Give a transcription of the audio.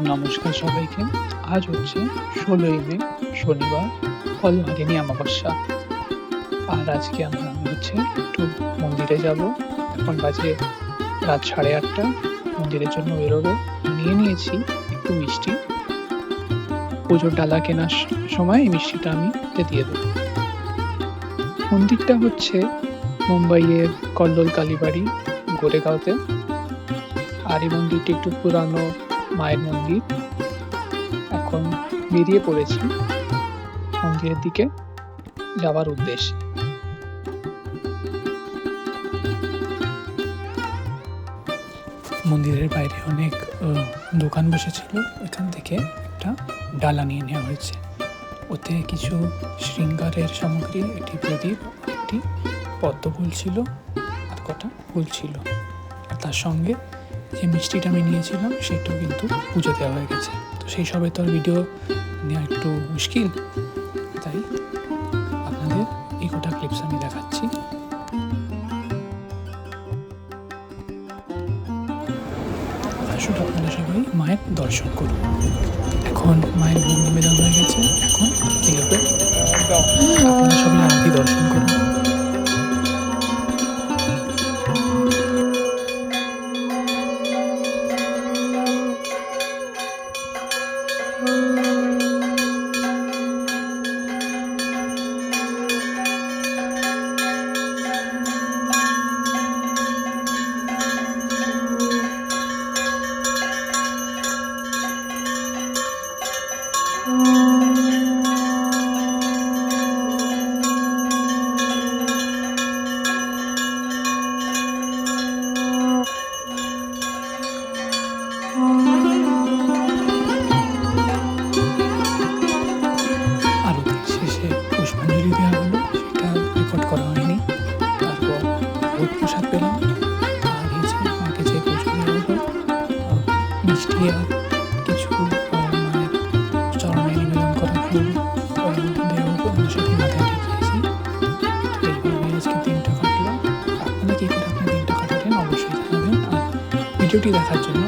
নমস্কার সবাইকে। আজ হচ্ছে ১৬ই মে শনিবার, ফলহারিণী অমাবস্যা। আর আজকে আমি হচ্ছে একটু মন্দিরে যাব। এখন বাজে রাত ৮:৩০। মন্দিরের জন্য বেরোবো। নিয়ে নিয়েছি একটু মিষ্টি। পুজোর ডালা কেনার সময় এই মিষ্টিটা আমি ওতে দিয়ে দেবো। মন্দিরটা হচ্ছে মুম্বাইয়ের কল্লোল কালীবাড়ি, গোরেগাঁওতে। আর এই মন্দিরটি একটু পুরানো মায়ের মন্দির। এখন বেরিয়ে পড়েছি মন্দিরের দিকে যাওয়ার উদ্দেশ্যে। মন্দিরের বাইরে অনেক দোকান বসেছিল। এখান থেকে একটা ডালা নিয়ে নেওয়া হয়েছে। ওতে কিছু শৃঙ্গারের সামগ্রী, একটি প্রদীপ, একটি পদ্ম ফুল ছিল, আর কটা ফুল ছিল। আর তার সঙ্গে যে মিষ্টিটা আমি নিয়েছিলাম সেটাও কিন্তু পুজো দেওয়া হয়ে গেছে। তো সেই সবে তো আর ভিডিও নেওয়া একটু মুশকিল, তাই আপনাদের এই কটা ক্লিপস আমি দেখাচ্ছি। আসুন আপনারা সবাই মায়ের দর্শন করুন। এখন মায়ের ভোগ নিবেদন হয়ে গেছে, এখন এগোবে। আপনারা সবাই আরতি দর্শন করুন। আরতি শেষে পুষ্পাঞ্জলি দেওয়া হলো, সেটা রেকর্ড করা হয়নি। তারপর ভোগ প্রসাদ পেলাম। আর এই যে মাকে যে পুজো দেওয়া হলো, মিষ্টি আর কিছু মায়ের চরণে নিবেদন করা ফুল দেওয়া হলো, আমার সাথে মাথায় ঠেকিয়েছি। তো এইভাবে আজকে দিনটা কাটলো। আপনারা কী করে আপনার দিনটা কাটালেন অবশ্যই জানাবেন। আর ভিডিওটি দেখার জন্য